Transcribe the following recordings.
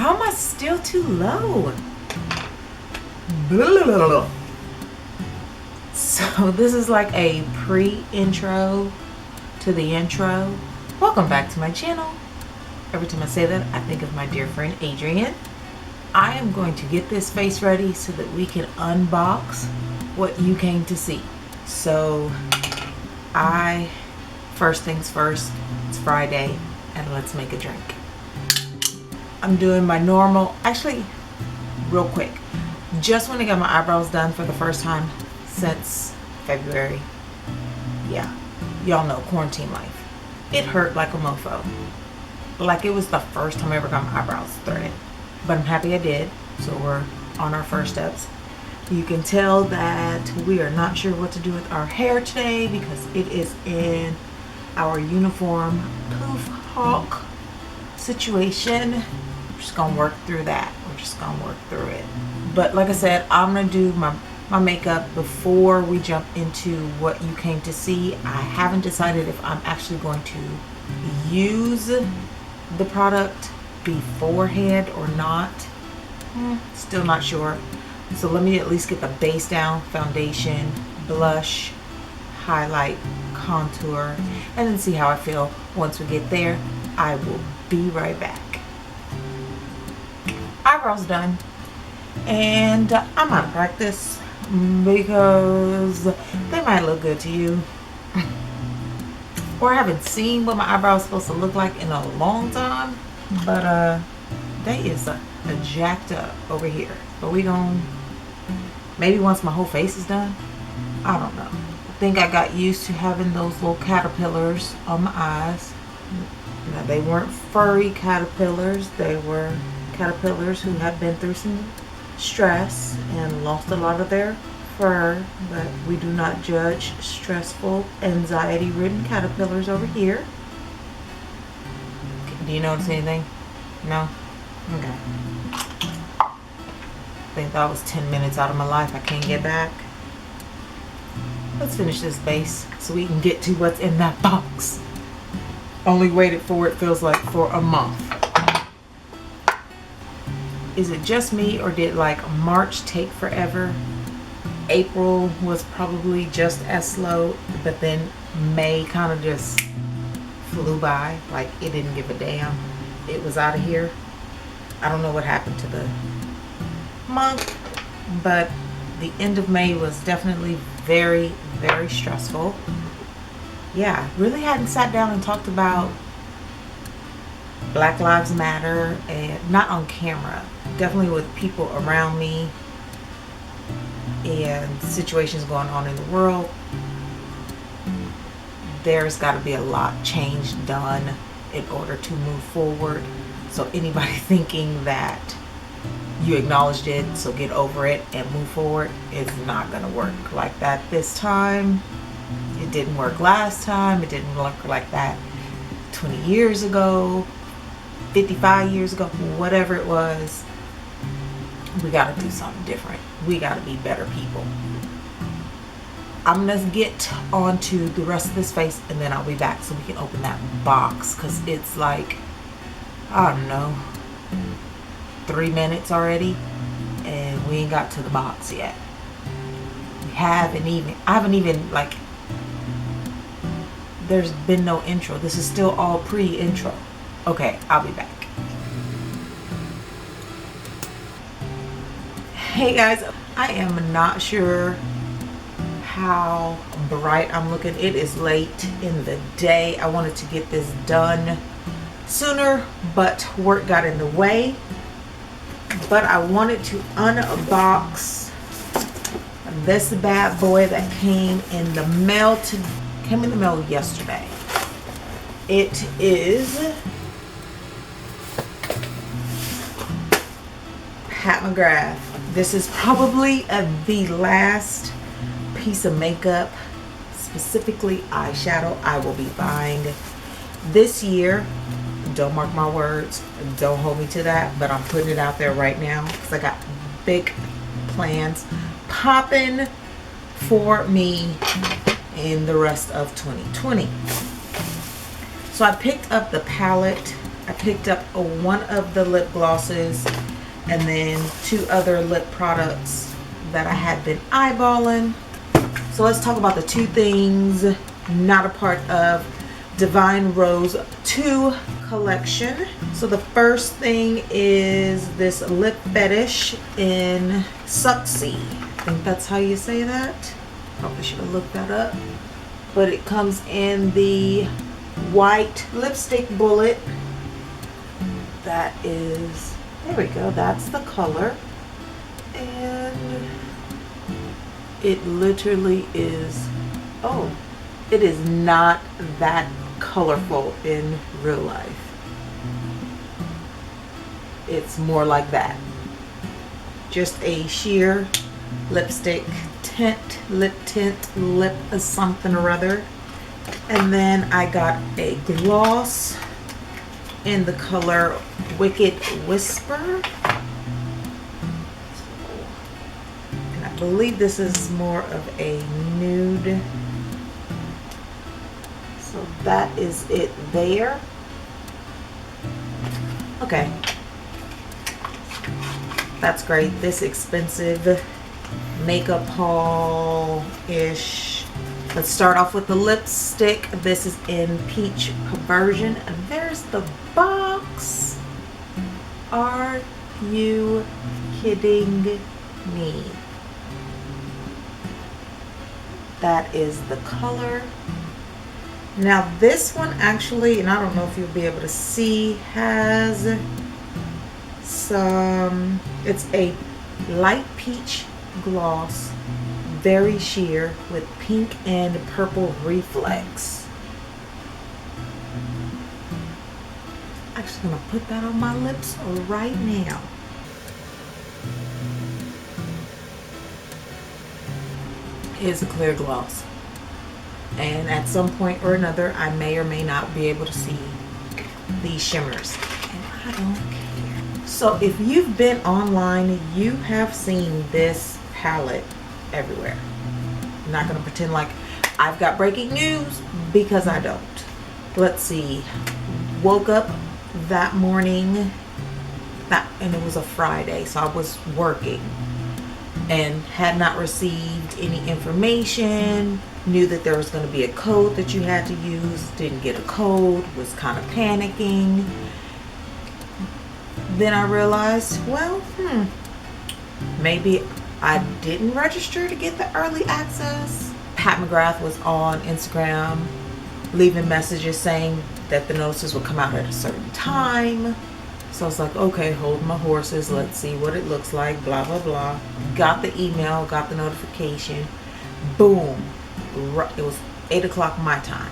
How am I still too low? Blah, blah, blah. So this is like a pre-intro to the intro. Welcome back to my channel. Every time I say that, I think of my dear friend Adrian. I am going to get this face ready so that we can unbox what you came to see. So first things first, it's Friday and let's make a drink. I'm doing my normal, actually real quick, just when I got my eyebrows done for the first time since February. Yeah, y'all know quarantine life. It hurt like a mofo. Like it was the first time I ever got my eyebrows threaded. But I'm happy I did. So we're on our first steps. You can tell that we are not sure what to do with our hair today because it is in our uniform poof hawk situation. We're just gonna work through that. We're just gonna work through it. But like I said, I'm gonna do my makeup before we jump into what you came to see. I haven't decided if I'm actually going to use the product beforehand or not. Still not sure. So let me at least get the base down, foundation, blush, highlight, contour, and then see how I feel. Once we get there, I will be right back. Eyebrows done, and I'm out of practice because they might look good to you. Or I haven't seen what my eyebrows supposed to look like in a long time, but they is a jacked up over here. But we gon' maybe once my whole face is done, I don't know. I think I got used to having those little caterpillars on my eyes. Now they weren't furry caterpillars, they were caterpillars who had been through some stress and lost a lot of their fur, but we do not judge stressful, anxiety-ridden caterpillars over here. Do you notice anything? No? Okay. I think that was 10 minutes out of my life I can't get back. Let's finish this base so we can get to what's in that box. Only waited for it feels like for a month. Is it just me, or did like March take forever? April was probably just as slow, but then May kind of just flew by, like it didn't give a damn. It was out of here. I don't know what happened to the month, but the end of May was definitely very, very stressful. Yeah, really hadn't sat down and talked about Black Lives Matter, and not on camera, definitely with people around me and situations going on in the world. There's got to be a lot changed, done in order to move forward. So anybody thinking that you acknowledged it, so get over it and move forward, is not going to work like that this time. It didn't work last time. It didn't work like that 20 years ago, 55 years ago, whatever it was. We got to do something different. We got to be better people. I'm going to get onto the rest of this face and then I'll be back so we can open that box, because it's like, I don't know, 3 minutes already and we ain't got to the box yet. I haven't even like, there's been no intro. This is still all pre-intro. Okay, I'll be back. Hey guys, I am not sure how bright I'm looking. It is late in the day. I wanted to get this done sooner, but work got in the way. But I wanted to unbox this bad boy that came in the mail yesterday. It is McGrath. This is probably the last piece of makeup, specifically eyeshadow, I will be buying this year. Don't mark my words, don't hold me to that, but I'm putting it out there right now because I got big plans popping for me in the rest of 2020. So I picked up the palette I picked up one of the lip glosses and then 2 other lip products that I had been eyeballing. So let's talk about the 2 things not a part of Divine Rose 2 collection. So the first thing is this lip fetish in Suxy. I think that's how you say that. Probably should have looked that up. But it comes in the white lipstick bullet. That is, there we go, that's the color. And it literally is, oh, it is not that colorful in real life. It's more like that. Just a sheer lipstick tint, lip something or other. And then I got a gloss in the color Wicked Whisper. And I believe this is more of a nude. So that is it there. Okay. That's great. This expensive makeup haul-ish. Let's start off with the lipstick. This is in Peach Perversion. And there's the box. Are you kidding me? That is the color. Now this one actually, and I don't know if you'll be able to see, has some, it's a light peach gloss, very sheer with pink and purple reflex. I'm just gonna put that on my lips right now. Here's a clear gloss. And at some point or another, I may or may not be able to see these shimmers. And I don't care. So if you've been online, you have seen this palette everywhere. I'm not going to pretend like I've got breaking news, because I don't. Let's see. Woke up that morning, and it was a Friday, so I was working and had not received any information. Knew that there was going to be a code that you had to use, didn't get a code, was kind of panicking. Then I realized, well, maybe I didn't register to get the early access. Pat McGrath was on Instagram leaving messages saying that the notices would come out at a certain time. So I was like, okay, hold my horses, let's see what it looks like, blah, blah, blah. Got the email, got the notification, boom. It was 8 o'clock my time.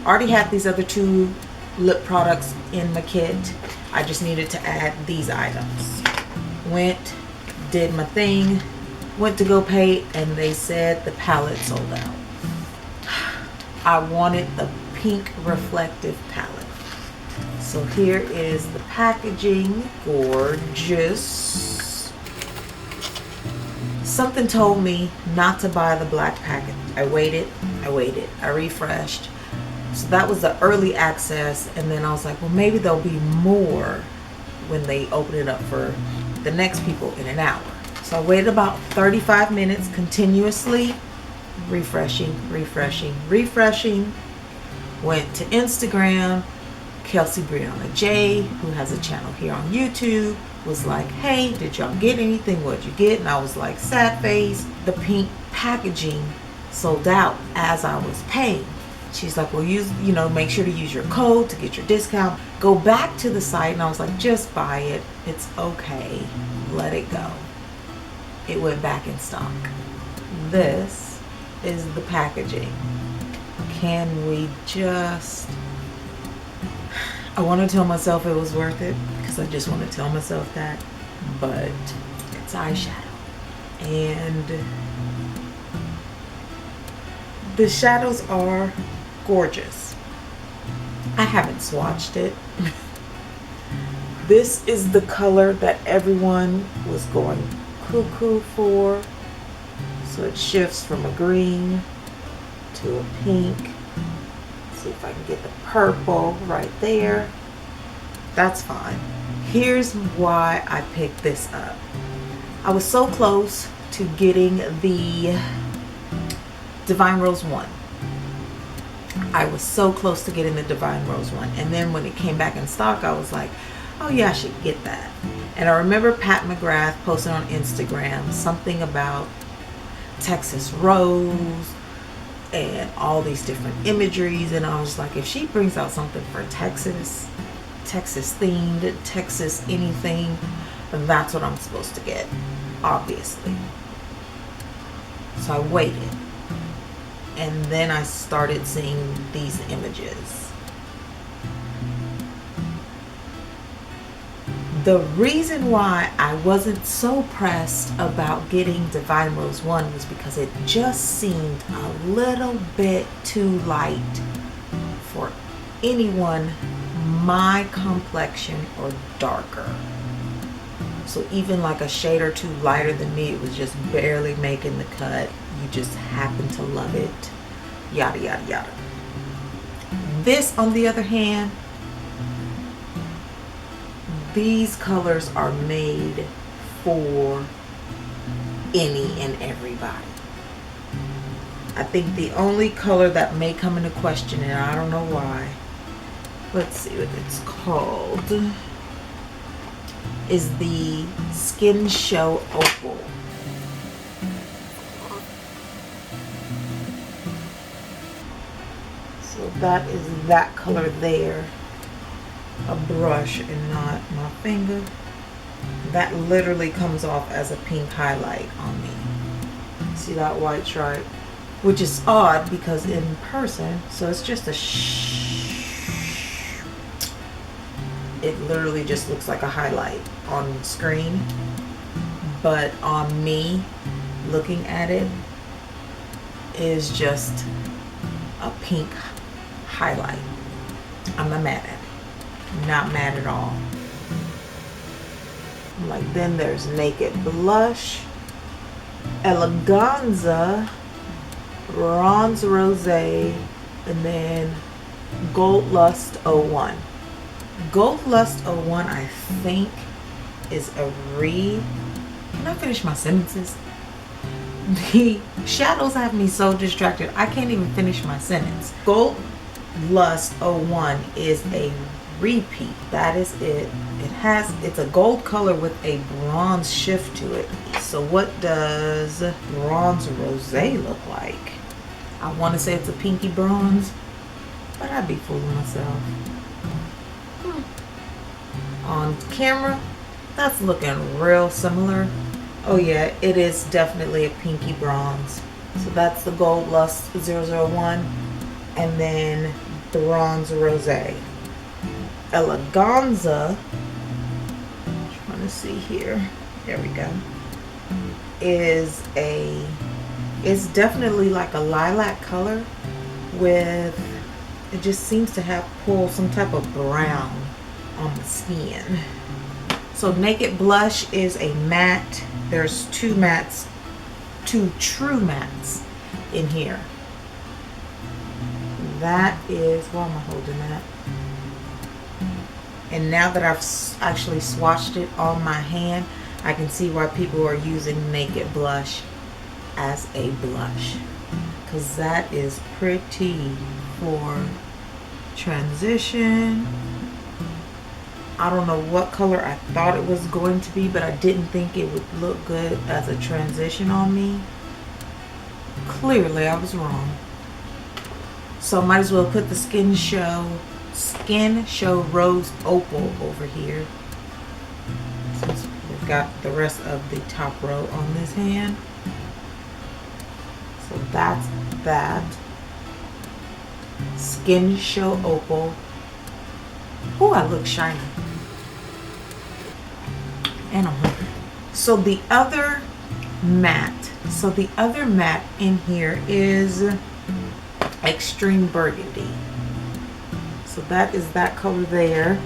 Already had these other 2 lip products in my kit. I just needed to add these items. Went, did my thing, went to go pay, and they said the palette sold out. I wanted the pink reflective palette. So here is the packaging. Gorgeous. Something told me not to buy the black package. I waited, I refreshed. So that was the early access, and then I was like, well, maybe there'll be more when they open it up for the next people in an hour. So I waited about 35 minutes continuously, refreshing. Went to Instagram. Kelsey Brianna J, who has a channel here on YouTube, was like, hey, did y'all get anything? What'd you get? And I was like, sad face. The pink packaging sold out as I was paying. She's like, well, make sure to use your code to get your discount. Go back to the site. And I was like, just buy it. It's okay. Let it go. It went back in stock. This is the packaging. Can we just... I want to tell myself it was worth it, because I just want to tell myself that, but it's eyeshadow, and the shadows are gorgeous. I haven't swatched it. This is the color that everyone was going cuckoo for. So it shifts from a green to a pink. See if I can get the purple right there. That's fine. Here's why I picked this up. I was so close to getting the Divine Rose 1. I was so close to getting the Divine Rose 1. And then when it came back in stock, I was like, oh yeah, I should get that. And I remember Pat McGrath posting on Instagram something about Texas Rose and all these different imageries. And I was like, if she brings out something for Texas themed, Texas anything, then that's what I'm supposed to get, obviously. So I waited. And then I started seeing these images. The reason why I wasn't so pressed about getting Divine Rose 1 was because it just seemed a little bit too light for anyone my complexion or darker. So even like a shade or two lighter than me, it was just barely making the cut. You just happen to love it, yada yada yada. This, on the other hand, these colors are made for any and everybody. I think the only color that may come into question, and I don't know why, let's see what it's called, is the Skin Show Opal. So that is that color there. A brush and not my finger. That literally comes off as a pink highlight on me. See that white stripe? Which is odd because in person, so it's just it literally just looks like a highlight on screen. But on me, looking at it, is just a pink highlight. I'm not mad at it. Not mad at all. Like, then there's Naked Blush, Eleganza, Bronze Rosé, and then Gold Lust 01. Gold Lust 01, I think, is a Can I finish my sentences? The shadows have me so distracted, I can't even finish my sentence. Gold Lust 01 is a repeat. That is it. It's a gold color with a bronze shift to it. So what does Bronze Rosé look like? I want to say it's a pinky bronze, but I'd be fooling myself. On camera, that's looking real similar. Oh yeah, it is definitely a pinky bronze. So that's the Gold Lust 001, and then the Bronze Rosé. Eleganza, I'm trying to see here, there we go, it's definitely like a lilac color with, it just seems to have pulled some type of brown on the skin. So Naked Blush is a matte. There's two true mattes in here. That is, why am I holding that? And now that I've actually swatched it on my hand, I can see why people are using Naked Blush as a blush. Because that is pretty for transition. I don't know what color I thought it was going to be, but I didn't think it would look good as a transition on me. Clearly, I was wrong. So I might as well put the Skin Show Rose Opal over here, since we've got the rest of the top row on this hand. So that's that. Skin Show Opal. Oh, I look shiny. And I'm hungry. So the other matte in here is Extreme Burgundy. So that is that color there.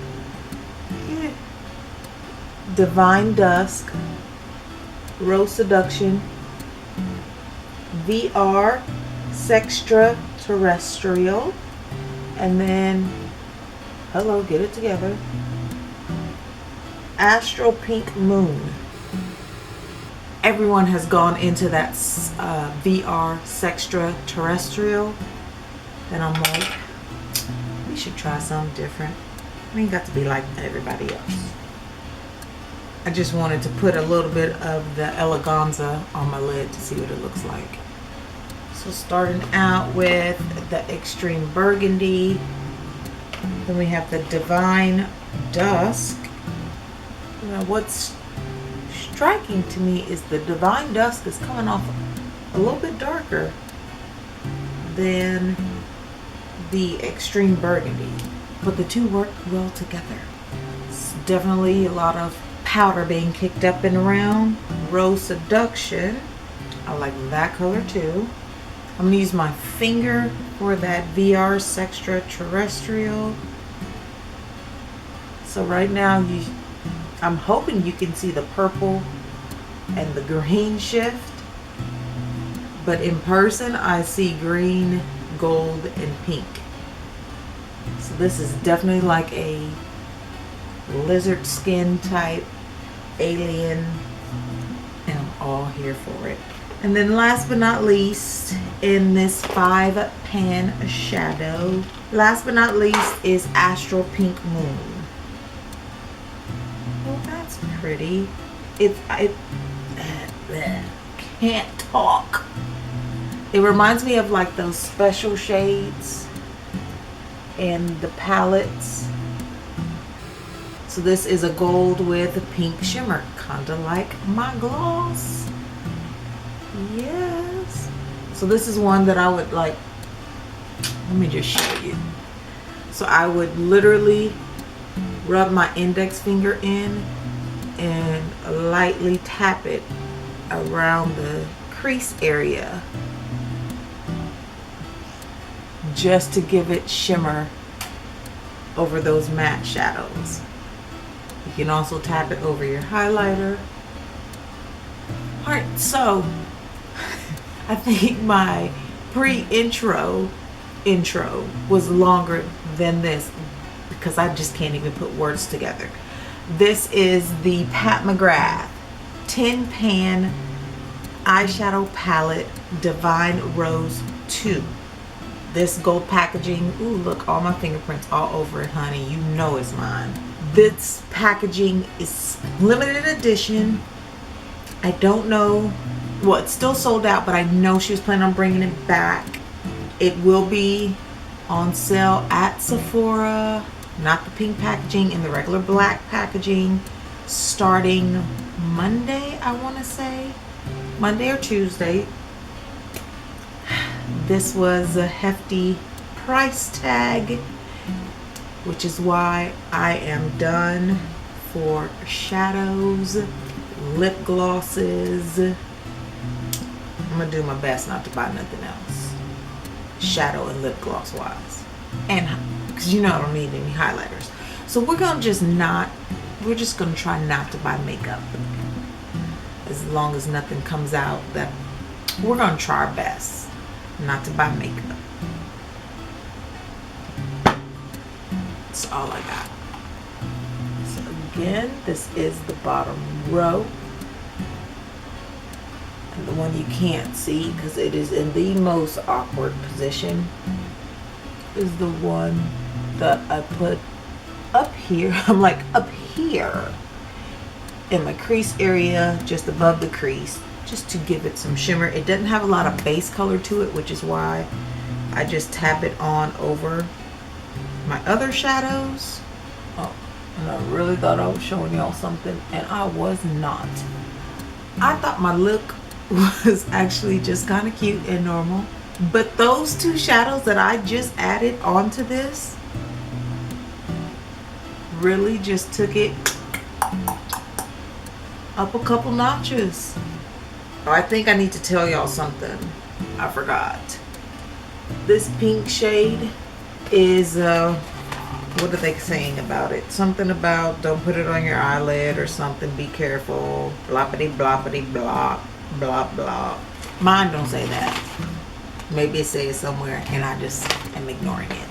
Yeah. Divine Dusk, Rose Seduction, VR, Sextra Terrestrial, and then, hello, get it together, Astral Pink Moon. Everyone has gone into that VR Sextra Terrestrial. And I'm like, we should try something different. We ain't got to be like everybody else. I just wanted to put a little bit of the eleganza on my lid to see what it looks like. So starting out with the Extreme Burgundy. Then we have the Divine Dusk. Now what's striking to me is the Divine Dusk is coming off a little bit darker than the Extreme Burgundy, but the two work well together. It's definitely a lot of powder being kicked up and around. Rose Seduction, I like that color too. I'm gonna use my finger for that VR Sextra Terrestrial. So right now I'm hoping you can see the purple and the green shift, but in person I see green, gold, and pink. So this is definitely like a lizard skin type alien, and I'm all here for it. And then last but not least, in this 5-pan shadow, last but not least is Astral Pink Moon. Well, that's pretty. I can't talk. It reminds me of like those special shades and the palettes. So this is a gold with a pink shimmer, kind of like my gloss. Yes. So this is one that I would like, let me just show you. So I would literally rub my index finger in and lightly tap it around the crease area just to give it shimmer over those matte shadows. You can also tap it over your highlighter. Alright, so I think my pre-intro was longer than this because I just can't even put words together. This is the Pat McGrath 10-pan eyeshadow palette Divine Rose 2. This gold packaging, ooh, look, all my fingerprints all over it, honey. You know it's mine. This packaging is limited edition. I don't know, well, it's still sold out, but I know she was planning on bringing it back. It will be on sale at Sephora, not the pink packaging, in the regular black packaging, starting Monday, I want to say. Monday or Tuesday. This was a hefty price tag, which is why I am done for shadows, lip glosses. I'm gonna do my best not to buy nothing else, shadow and lip gloss wise, and because you know I don't need any highlighters. So we're just gonna try not to buy makeup as long as nothing comes out. That we're gonna try our best not to buy makeup. That's all I got. So again, this is the bottom row, and the one you can't see because it is in the most awkward position is the one that I put up here. I'm like up here in my crease area, just above the crease, just to give it some shimmer. It doesn't have a lot of base color to it, which is why I just tap it on over my other shadows. Oh, and I really thought I was showing y'all something, and I was not. I thought my look was actually just kind of cute and normal, but those two shadows that I just added onto this really just took it up a couple notches. I think I need to tell y'all something. I forgot. This pink shade is what are they saying about it? Something about don't put it on your eyelid or something, be careful, bloppity bloppity blop, blah blah. Mine don't say that. Maybe it says somewhere and I just am ignoring it.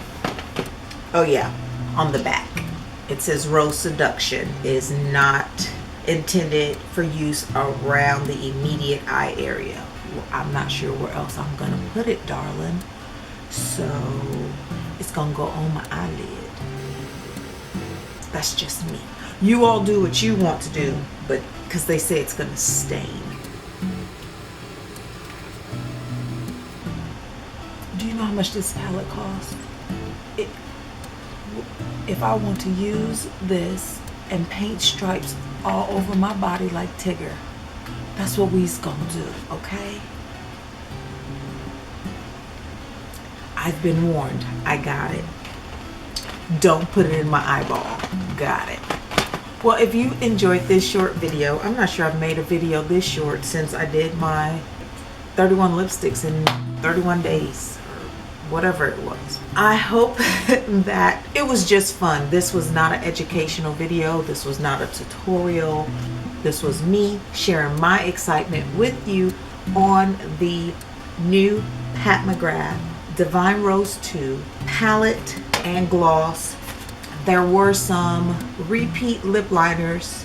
Oh yeah, on the back. it says Rose Seduction, is not intended for use around the immediate eye area. Well, I'm not sure where else I'm gonna put it, darling. So it's gonna go on my eyelid. That's just me. You all do what you want to do, but because they say it's gonna stain. Do you know how much this palette costs? If I want to use this and paint stripes all over my body like Tigger, that's what we's gonna do, okay? I've been warned. I got it. Don't put it in my eyeball. Got it. Well, if you enjoyed this short video, I'm not sure I've made a video this short since I did my 31 lipsticks in 31 days, or whatever it was. I hope that it was just fun. This was not an educational video. This was not a tutorial. This was me sharing my excitement with you on the new Pat McGrath Divine Rose 2 palette and gloss. There were some repeat lip liners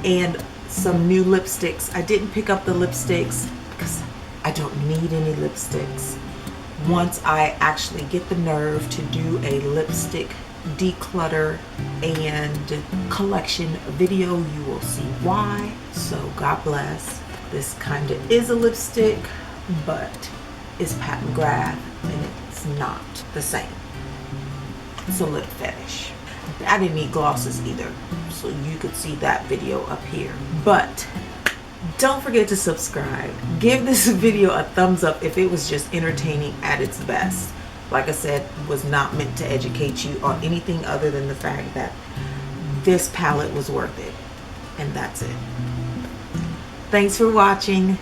and some new lipsticks. I didn't pick up the lipsticks because I don't need any lipsticks. Once I actually get the nerve to do a lipstick declutter and collection video, you will see why. So God bless. This kind of is a lipstick, but it's Pat McGrath and it's not the same. It's a lip fetish. I didn't need glosses either, so you could see that video up here. But don't forget to subscribe. Give this video a thumbs up if it was just entertaining at its best. Like I said, was not meant to educate you on anything other than the fact that this palette was worth it. And that's it. Thanks for watching.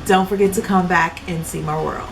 Don't forget to come back and see my world.